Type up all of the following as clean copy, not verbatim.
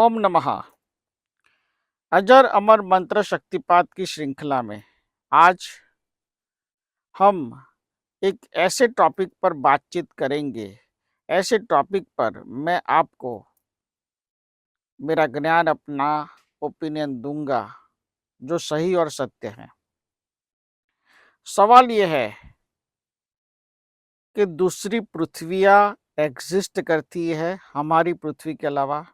ओम नमः। अजर अमर मंत्र शक्तिपात की श्रृंखला में आज हम एक ऐसे टॉपिक पर बातचीत करेंगे। ऐसे टॉपिक पर मैं आपको मेरा ज्ञान, अपना ओपिनियन दूंगा जो सही और सत्य है। सवाल यह है कि दूसरी पृथ्वियाँ एग्जिस्ट करती है हमारी पृथ्वी के अलावा,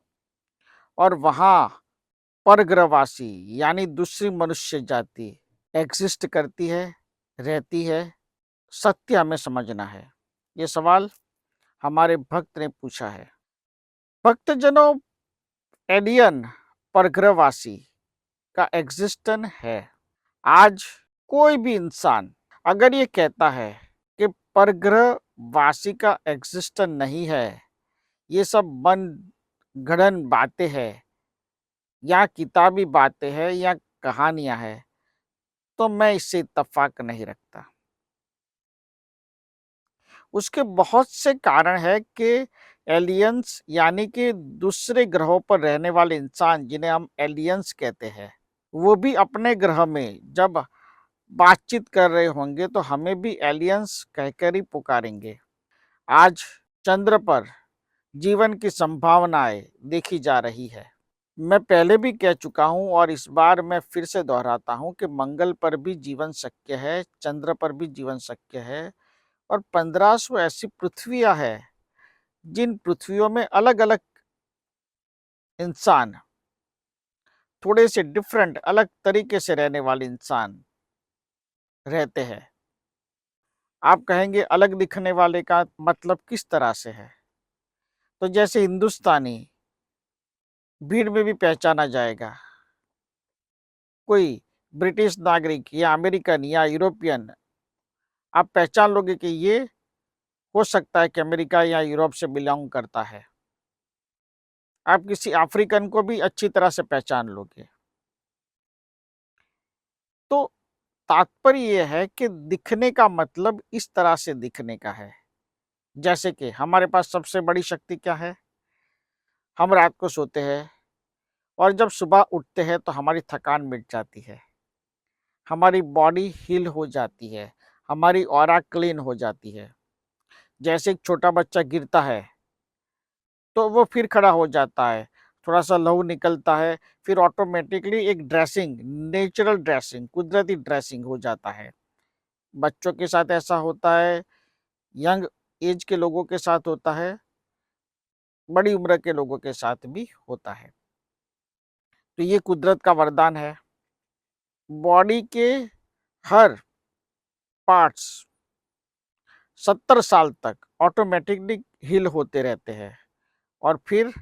और वहाँ परग्रहवासी यानी दूसरी मनुष्य जाति एग्जिस्ट करती है, रहती है। सत्य हमें समझना है। ये सवाल हमारे भक्त ने पूछा है। भक्तजनों, एलियन परग्रहवासी का एग्जिस्टन है। आज कोई भी इंसान अगर ये कहता है कि परग्रहवासी का एग्जिस्टन नहीं है, ये सब मन गढ़ंत बातें हैं या किताबी बातें हैं या कहानियां हैं, तो मैं इससे इत्तेफाक नहीं रखता। उसके बहुत से कारण है कि एलियंस यानी कि दूसरे ग्रहों पर रहने वाले इंसान, जिन्हें हम एलियंस कहते हैं, वो भी अपने ग्रह में जब बातचीत कर रहे होंगे तो हमें भी एलियंस कहकर ही पुकारेंगे। आज चंद्र पर जीवन की संभावनाएं देखी जा रही है। मैं पहले भी कह चुका हूं और इस बार मैं फिर से दोहराता हूं कि मंगल पर भी जीवन शक्य है, चंद्र पर भी जीवन शक्य है, और 1500 ऐसी पृथ्वियां हैं जिन पृथ्वियों में अलग अलग इंसान, थोड़े से डिफरेंट अलग तरीके से रहने वाले इंसान रहते हैं। आप कहेंगे अलग दिखने वाले का मतलब किस तरह से है? तो जैसे हिंदुस्तानी भीड़ में भी पहचाना जाएगा, कोई ब्रिटिश नागरिक या अमेरिकन या यूरोपियन, आप पहचान लोगे कि ये हो सकता है कि अमेरिका या यूरोप से बिलोंग करता है। आप किसी अफ्रीकन को भी अच्छी तरह से पहचान लोगे। तो तात्पर्य यह है कि दिखने का मतलब इस तरह से दिखने का है। जैसे कि हमारे पास सबसे बड़ी शक्ति क्या है? हम रात को सोते हैं और जब सुबह उठते हैं तो हमारी थकान मिट जाती है, हमारी बॉडी हील हो जाती है, हमारी ऑरा क्लीन हो जाती है। जैसे एक छोटा बच्चा गिरता है तो वो फिर खड़ा हो जाता है, थोड़ा सा लहू निकलता है, फिर ऑटोमेटिकली एक ड्रेसिंग, नेचुरल ड्रेसिंग, कुदरती ड्रेसिंग हो जाता है। बच्चों के साथ ऐसा होता है, यंग एज के लोगों के साथ होता है, बड़ी उम्र के लोगों के साथ भी होता है। तो ये कुदरत का वरदान है। बॉडी के हर पार्ट्स 70 साल तक ऑटोमेटिकली हील होते रहते हैं, और फिर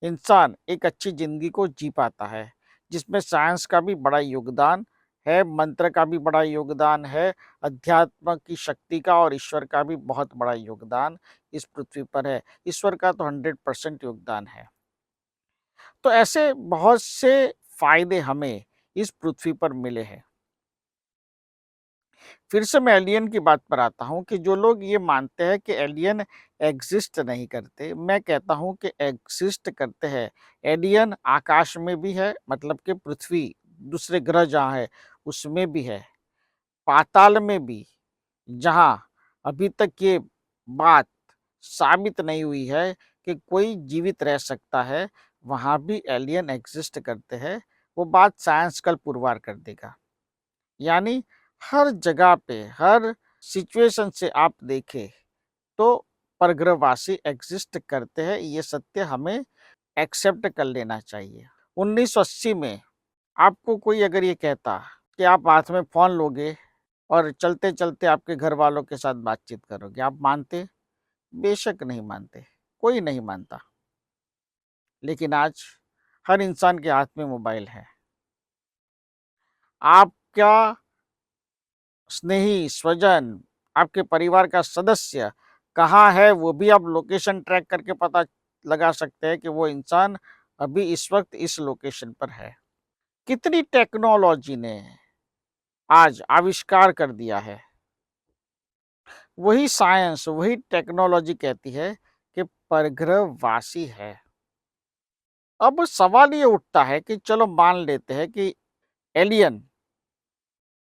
इंसान एक अच्छी जिंदगी को जी पाता है, जिसमें साइंस का भी बड़ा योगदान है, मंत्र का भी बड़ा योगदान है, अध्यात्म की शक्ति का और ईश्वर का भी बहुत बड़ा योगदान इस पृथ्वी पर है। ईश्वर का तो 100% योगदान है। तो ऐसे बहुत से फायदे हमें इस पृथ्वी पर मिले हैं। फिर से मैं एलियन की बात पर आता हूँ कि जो लोग ये मानते हैं कि एलियन एग्जिस्ट नहीं करते, मैं कहता हूँ कि एग्जिस्ट करते हैं। एलियन आकाश में भी है, मतलब कि पृथ्वी, दूसरे ग्रह जहाँ है उसमें भी है, पाताल में भी, जहाँ अभी तक ये बात साबित नहीं हुई है कि कोई जीवित रह सकता है, वहाँ भी एलियन एग्जिस्ट करते हैं। वो बात साइंस कल पुरवार कर देगा। यानी हर जगह पे, हर सिचुएशन से आप देखें तो परग्रहवासी एग्जिस्ट करते हैं। ये सत्य हमें एक्सेप्ट कर लेना चाहिए। 1980 में आपको कोई अगर ये कहता कि आप हाथ में फोन लोगे और चलते चलते आपके घर वालों के साथ बातचीत करोगे, आप मानते? बेशक नहीं मानते, कोई नहीं मानता। लेकिन आज हर इंसान के हाथ में मोबाइल है। आपका स्नेही स्वजन, आपके परिवार का सदस्य कहाँ है, वो भी आप लोकेशन ट्रैक करके पता लगा सकते हैं कि वो इंसान अभी इस वक्त इस लोकेशन पर है। कितनी टेक्नोलॉजी ने आज आविष्कार कर दिया है। वही साइंस, वही टेक्नोलॉजी कहती है कि परग्रहवासी है। अब सवाल ये उठता है कि चलो मान लेते हैं कि एलियन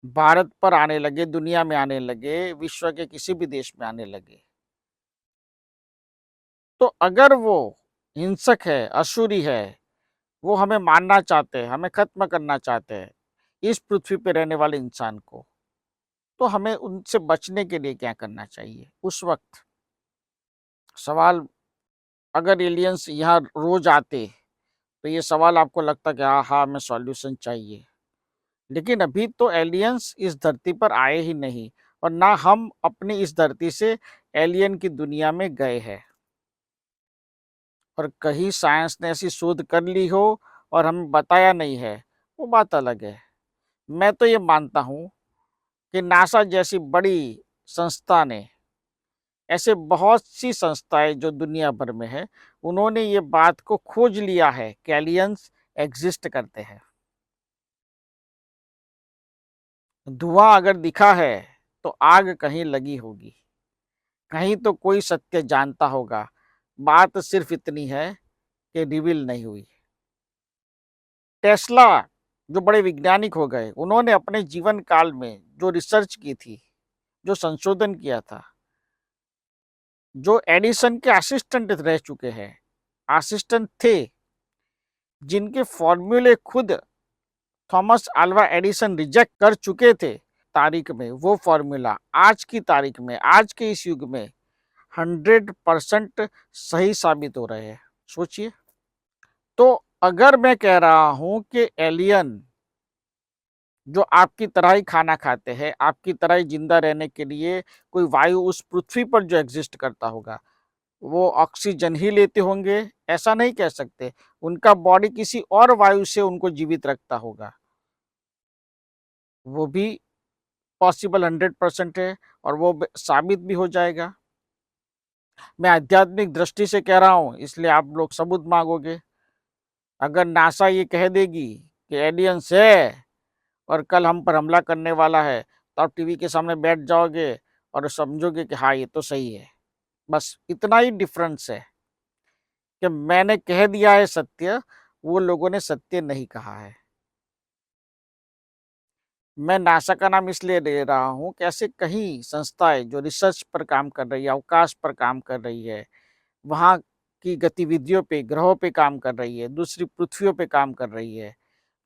भारत पर आने लगे, दुनिया में आने लगे, विश्व के किसी भी देश में आने लगे। तो अगर वो हिंसक है, असुरी है, वो हमें मारना चाहते हैं, हमें खत्म करना चाहते हैं, इस पृथ्वी पे रहने वाले इंसान को, तो हमें उनसे बचने के लिए क्या करना चाहिए? उस वक़्त सवाल, अगर एलियंस यहाँ रोज़ आते, तो ये सवाल आपको लगता कि हाँ, हमें सॉल्यूशन चाहिए। लेकिन अभी तो एलियंस इस धरती पर आए ही नहीं और ना हम अपनी इस धरती से एलियन की दुनिया में गए हैं। और कहीं साइंस ने ऐसी शोध कर ली हो और हमें बताया नहीं है, वो बात अलग है। मैं तो ये मानता हूँ कि नासा जैसी बड़ी संस्था ने, ऐसे बहुत सी संस्थाएं जो दुनिया भर में है, उन्होंने ये बात को खोज लिया है कि एलियंस एग्जिस्ट करते हैं। धुआं अगर दिखा है तो आग कहीं लगी होगी, कहीं तो कोई सत्य जानता होगा। बात सिर्फ इतनी है कि रिवील नहीं हुई। टेस्ला जो बड़े वैज्ञानिक हो गए, उन्होंने अपने जीवन काल में जो रिसर्च की थी, जो संशोधन किया था, जो एडिसन के असिस्टेंट रह चुके हैं, असिस्टेंट थे, जिनके फॉर्मूले खुद थॉमस अल्वा एडिसन रिजेक्ट कर चुके थे तारीख में, वो फॉर्मूला आज की तारीख में, आज के इस युग में 100% सही साबित हो रहे हैं। सोचिए। तो अगर मैं कह रहा हूं कि एलियन जो आपकी तरह ही खाना खाते हैं, आपकी तरह ही जिंदा रहने के लिए कोई वायु उस पृथ्वी पर जो एग्जिस्ट करता होगा, वो ऑक्सीजन ही लेते होंगे, ऐसा नहीं कह सकते। उनका बॉडी किसी और वायु से उनको जीवित रखता होगा, वो भी पॉसिबल 100% है और वो साबित भी हो जाएगा। मैं आध्यात्मिक दृष्टि से कह रहा हूँ, इसलिए आप लोग सबूत मांगोगे। अगर नासा ये कह देगी कि एलियंस है और कल हम पर हमला करने वाला है, तो आप टीवी के सामने बैठ जाओगे और समझोगे कि हाँ, ये तो सही है। बस इतना ही डिफरेंस है कि मैंने कह दिया है सत्य, वो लोगों ने सत्य नहीं कहा है। मैं नासा का नाम इसलिए ले रहा हूँ कि ऐसे कई संस्थाएं जो रिसर्च पर काम कर रही है, अवकाश पर काम कर रही है, वहाँ की गतिविधियों पे, ग्रहों पे काम कर रही है, दूसरी पृथ्वियों पे काम कर रही है,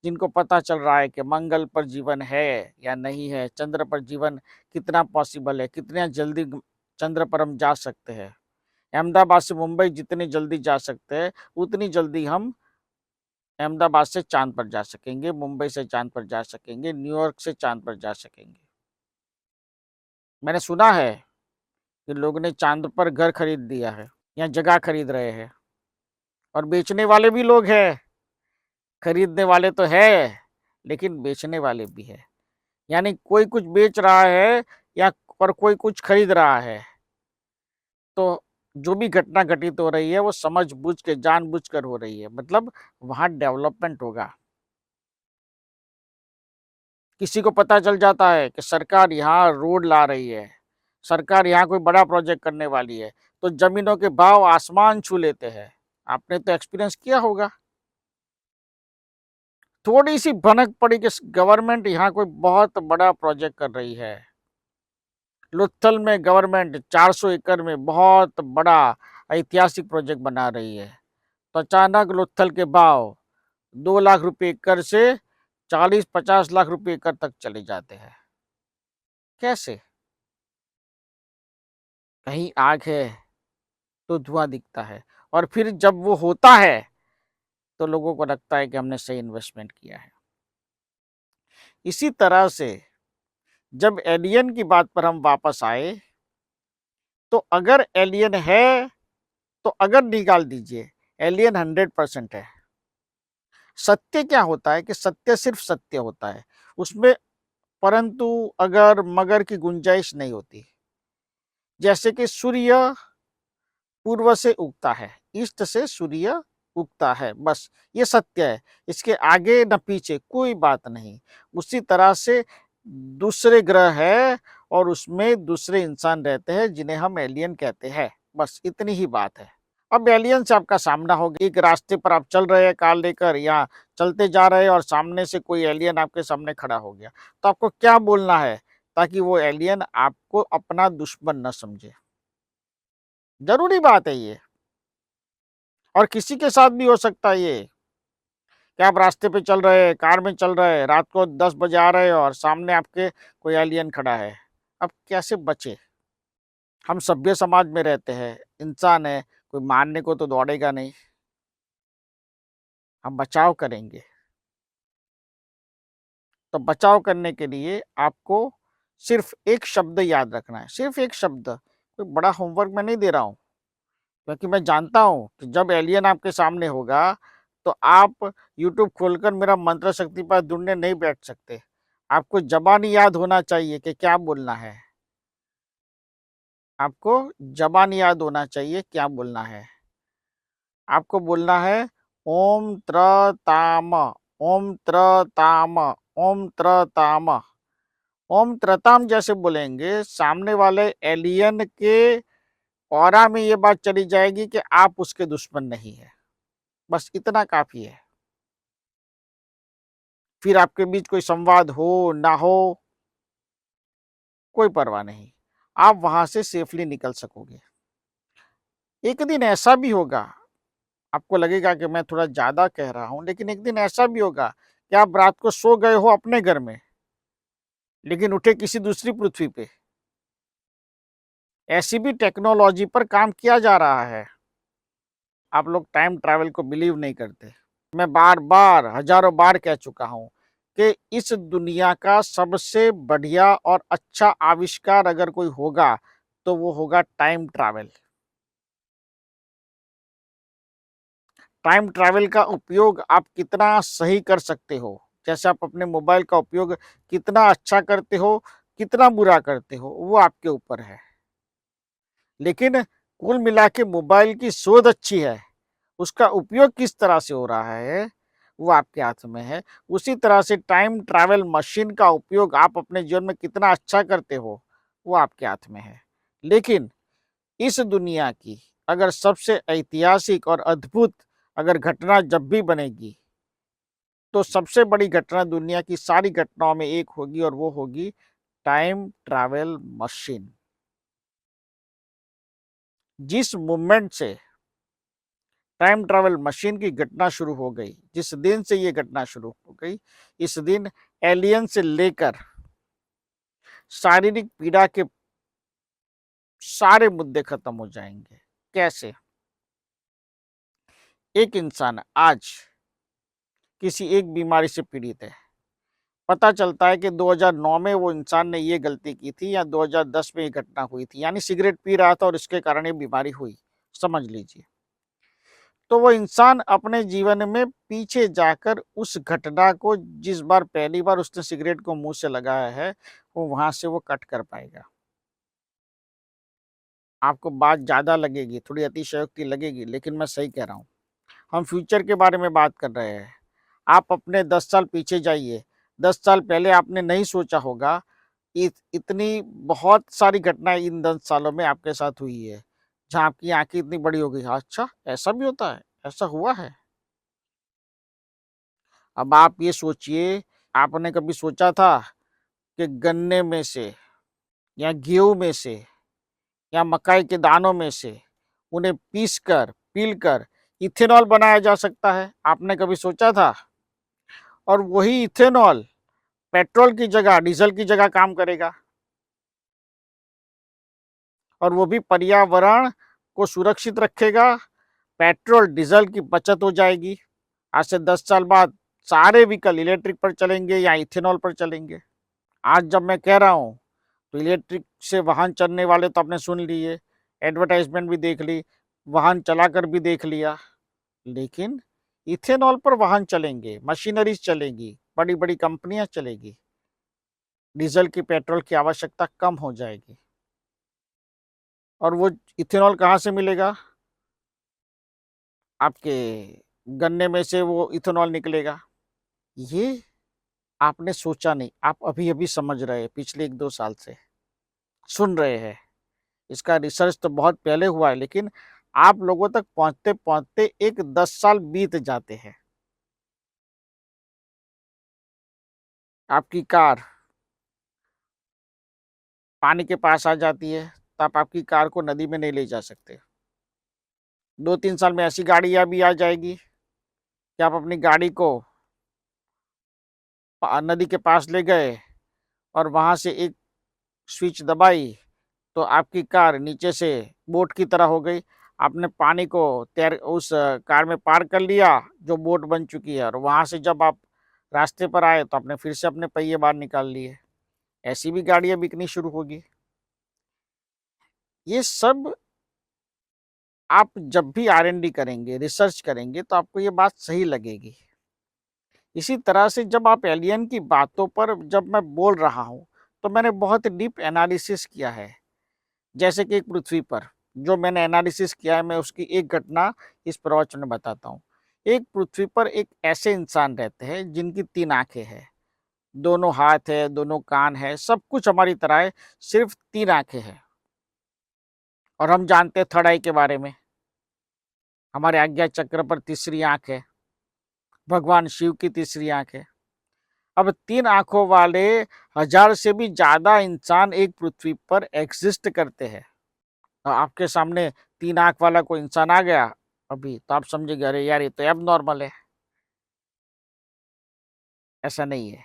जिनको पता चल रहा है कि मंगल पर जीवन है या नहीं है, चंद्र पर जीवन कितना पॉसिबल है, कितना जल्दी चंद्र पर हम जा सकते हैं। अहमदाबाद से मुंबई जितनी जल्दी जा सकते हैं, उतनी जल्दी हम अहमदाबाद से चांद पर जा सकेंगे, मुंबई से चांद पर जा सकेंगे, न्यूयॉर्क से चांद पर जा सकेंगे। मैंने सुना है कि लोग ने चांद पर घर खरीद दिया है या जगह खरीद रहे हैं, और बेचने वाले भी लोग हैं। खरीदने वाले तो है, लेकिन बेचने वाले भी है। यानी कोई कुछ बेच रहा है या और कोई कुछ खरीद रहा है। तो जो भी घटना घटित हो रही है वो समझ-बूझ के, जानबूझकर हो रही है। मतलब वहाँ डेवलपमेंट होगा। किसी को पता चल जाता है कि सरकार यहाँ रोड ला रही है, सरकार यहाँ कोई बड़ा प्रोजेक्ट करने वाली है, तो ज़मीनों के भाव आसमान छू लेते हैं। आपने तो एक्सपीरियंस किया होगा। थोड़ी-सी भनक पड़ी कि गवर्नमेंट यहाँ कोई बहुत बड़ा प्रोजेक्ट कर रही है। लोथल में गवर्नमेंट 400 एकड़ में बहुत बड़ा ऐतिहासिक प्रोजेक्ट बना रही है। तो अचानक लोथल के भाव 2 लाख रुपए एकड़ से 40-50 लाख रुपए एकड़ तक चले जाते हैं। कैसे? कहीं आग है तो धुआं दिखता है, और फिर जब वो होता है तो लोगों को लगता है कि हमने सही इन्वेस्टमेंट किया है। इसी तरह से जब एलियन की बात पर हम वापस आए, तो अगर एलियन है, तो अगर निकाल दीजिए, एलियन 100% है। सत्य क्या होता है कि सत्य सिर्फ सत्य होता है, उसमें परंतु, अगर, मगर की गुंजाइश नहीं होती। जैसे कि सूर्य पूर्व से उगता है, ईस्ट से सूर्य उगता है, बस ये सत्य है। इसके आगे न पीछे कोई बात नहीं। उसी तरह से दूसरे ग्रह है और उसमें दूसरे इंसान रहते हैं जिन्हें हम एलियन कहते हैं, बस इतनी ही बात है। अब एलियन से आपका सामना हो गया। एक रास्ते पर आप चल रहे हैं कार लेकर या चलते जा रहे हैं और सामने से कोई एलियन आपके सामने खड़ा हो गया। तो आपको क्या बोलना है ताकि वो एलियन आपको अपना दुश्मन ना समझे? ज़रूरी बात है ये, और किसी के साथ भी हो सकता है ये, कि आप रास्ते पे चल रहे हैं, कार में चल रहे हैं, रात को 10 बजे आ रहे हो और सामने आपके कोई एलियन खड़ा है। अब कैसे बचें? हम सभ्य समाज में रहते हैं, इंसान है, कोई मारने को तो दौड़ेगा नहीं, हम बचाव करेंगे। तो बचाव करने के लिए आपको सिर्फ़ एक शब्द याद रखना है, सिर्फ़ एक शब्द। कोई बड़ा होमवर्क मैं नहीं दे रहा हूँ, क्योंकि मैं जानता हूँ कि जब एलियन आपके सामने होगा, तो आप यूट्यूब खोलकर मेरा मंत्र शक्ति पाठ ढूँढने नहीं बैठ सकते। आपको ज़बानी याद होना चाहिए कि क्या बोलना है। आपको ज़बान याद होना चाहिए क्या बोलना है। आपको बोलना है ओम त्रताम, ओम त्रताम, ओम त्रताम। ओम त्रताम जैसे बोलेंगे, सामने वाले एलियन के ऑरा में ये बात चली जाएगी कि आप उसके दुश्मन नहीं हैं। बस इतना काफ़ी है। फिर आपके बीच कोई संवाद हो, ना हो, कोई परवाह नहीं। आप वहाँ से सेफ़ली निकल सकोगे। एक दिन ऐसा भी होगा, आपको लगेगा कि मैं थोड़ा ज़्यादा कह रहा हूँ, लेकिन एक दिन ऐसा भी होगा कि आप रात को सो गए हो अपने घर में, लेकिन उठे किसी दूसरी पृथ्वी पे। ऐसी भी टेक्नोलॉजी पर काम किया जा रहा है। आप लोग टाइम ट्रैवल को बिलीव नहीं करते। मैं बार-बार, हज़ारों बार कह चुका हूँ कि इस दुनिया का सबसे बढ़िया और अच्छा आविष्कार अगर कोई होगा, तो वो होगा टाइम ट्रैवल। टाइम ट्रैवल का उपयोग आप कितना सही कर सकते हो, जैसे आप अपने मोबाइल का उपयोग कितना अच्छा करते हो, कितना बुरा करते हो, वो आपके ऊपर है। लेकिन कुल मिला के मोबाइल की शोध अच्छी है, उसका उपयोग किस तरह से हो रहा है, वो आपके हाथ में है। उसी तरह से टाइम ट्रैवल मशीन का उपयोग आप अपने जीवन में कितना अच्छा करते हो, वो आपके हाथ में है। लेकिन इस दुनिया की अगर सबसे ऐतिहासिक और अद्भुत अगर घटना जब भी बनेगी, तो सबसे बड़ी घटना दुनिया की सारी घटनाओं में एक होगी और वो होगी टाइम ट्रैवल मशीन। जिस मूवमेंट से टाइम ट्रैवल मशीन की घटना शुरू हो गई, जिस दिन से ये घटना शुरू हो गई, इस दिन एलियन से लेकर शारीरिक पीड़ा के सारे मुद्दे खत्म हो जाएंगे। कैसे? एक इंसान आज किसी एक बीमारी से पीड़ित है, पता चलता है कि 2009 में वो इंसान ने ये गलती की थी या 2010 में ये घटना हुई थी, यानी सिगरेट पी रहा था और इसके कारण ये बीमारी हुई, समझ लीजिए। तो वो इंसान अपने जीवन में पीछे जाकर उस घटना को जिस बार पहली बार उसने सिगरेट को मुँह से लगाया है, वो वहाँ से वो कट कर पाएगा। आपको बात ज़्यादा लगेगी, थोड़ी अतिशयोक्ति लगेगी, लेकिन मैं सही कह रहा हूँ। हम फ्यूचर के बारे में बात कर रहे हैं। आप अपने 10 साल पीछे जाइए, 10 साल पहले आपने नहीं सोचा होगा, इतनी बहुत सारी घटनाएँ इन 10 सालों में आपके साथ हुई है, जहाँ आपकी आँखें इतनी बड़ी हो गई, अच्छा ऐसा भी होता है, ऐसा हुआ है। अब आप ये सोचिए, आपने कभी सोचा था कि गन्ने में से या गेहूँ में से या मकाई के दानों में से उन्हें पीसकर, पीलकर इथेनॉल बनाया जा सकता है? आपने कभी सोचा था? और वही इथेनॉल पेट्रोल की जगह, डीज़ल की जगह काम करेगा और वो भी पर्यावरण को सुरक्षित रखेगा, पेट्रोल, डीज़ल की बचत हो जाएगी। आज से 10 साल बाद सारे व्हीकल इलेक्ट्रिक पर चलेंगे या इथेनॉल पर चलेंगे। आज जब मैं कह रहा हूँ, तो इलेक्ट्रिक से वाहन चलने वाले तो आपने सुन लिए, एडवर्टाइज़मेंट भी देख ली, वाहन चलाकर भी देख लिया। लेकिन इथेनॉल पर वाहन चलेंगे, मशीनरीज़ चलेंगी, बड़ी-बड़ी कंपनियाँ चलेगी। डीज़ल की, पेट्रोल की आवश्यकता कम हो जाएगी। और वो इथेनॉल कहाँ से मिलेगा? आपके गन्ने में से वो इथेनॉल निकलेगा। ये आपने सोचा नहीं, आप अभी-अभी समझ रहे हैं पिछले 1-2 साल से, सुन रहे हैं। इसका रिसर्च तो बहुत पहले हुआ है, लेकिन आप लोगों तक पहुँचते-पहुँचते एक 10 साल बीत जाते हैं। आपकी कार पानी के पास आ जाती है, तो आप आपकी कार को नदी में नहीं ले जा सकते। 2-3 साल में ऐसी गाड़ियाँ भी आ जाएगी कि आप अपनी गाड़ी को नदी के पास ले गए और वहाँ से एक स्विच दबाई, तो आपकी कार नीचे से बोट की तरह हो गई। आपने पानी को उस कार में पार कर लिया, जो बोट बन चुकी है, और वहाँ से जब आप रास्ते पर आए, तो आपने फिर से अपने पहिए बाहर निकाल लिए। ऐसी भी गाड़ियाँ बिकनी शुरू होगी। ये सब आप जब भी R&D करेंगे, रिसर्च करेंगे, तो आपको ये बात सही लगेगी। इसी तरह से जब आप एलियन की बातों पर जब मैं बोल रहा हूँ, तो मैंने बहुत डीप एनालिसिस किया है। जैसे कि एक पृथ्वी पर जो मैंने एनालिसिस किया है, मैं उसकी एक घटना इस प्रवचन में बताता हूँ। एक पृथ्वी पर एक ऐसे इंसान रहते हैं जिनकी 3 आँखें हैं, दोनों हाथ है, दोनों कान है, सब कुछ हमारी तरह है, सिर्फ 3 आँखें हैं। और हम जानते हैं थर्ड आई के बारे में, हमारे आज्ञा चक्र पर तीसरी आँख है, भगवान शिव की तीसरी आँख है। अब 3 आँखों वाले 1000 से भी ज़्यादा इंसान एक पृथ्वी पर एक्सिस्ट करते हैं। आपके सामने 3 आँख वाला कोई इंसान आ गया अभी, तो आप समझेंगे अरे यार, ये तो एबनॉर्मल है। ऐसा नहीं है।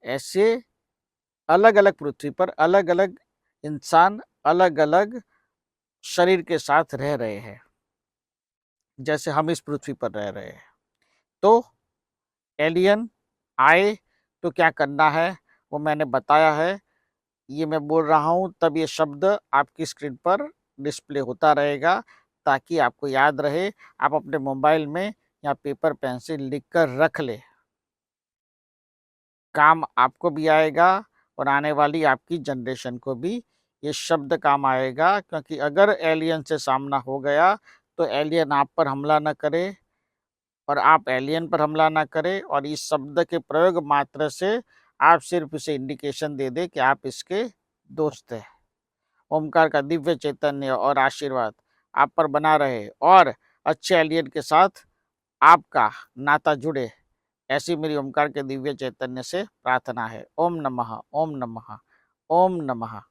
ऐसे अलग-अलग पृथ्वी पर अलग-अलग इंसान अलग-अलग शरीर के साथ रह रहे हैं, जैसे हम इस पृथ्वी पर रह रहे हैं। तो एलियन आए तो क्या करना है, वो मैंने बताया है। ये मैं बोल रहा हूँ, तब ये शब्द आपकी स्क्रीन पर डिस्प्ले होता रहेगा, ताकि आपको याद रहे। आप अपने मोबाइल में या पेपर पेन से लिख कर रख लें। काम आपको भी आएगा और आने वाली आपकी जनरेशन को भी ये शब्द काम आएगा, क्योंकि अगर एलियन से सामना हो गया, तो एलियन आप पर हमला न करे और आप एलियन पर हमला ना करें, और इस शब्द के प्रयोग मात्र से आप सिर्फ इसे इंडिकेशन दे दें कि आप इसके दोस्त हैं। ओमकार का दिव्य चैतन्य और आशीर्वाद आप पर बना रहे, और अच्छे एलियन के साथ आपका नाता जुड़े, ऐसी मेरी ओमकार के दिव्य चैतन्य से प्रार्थना है। ओम नमः, ओम नमः, ओम नमः।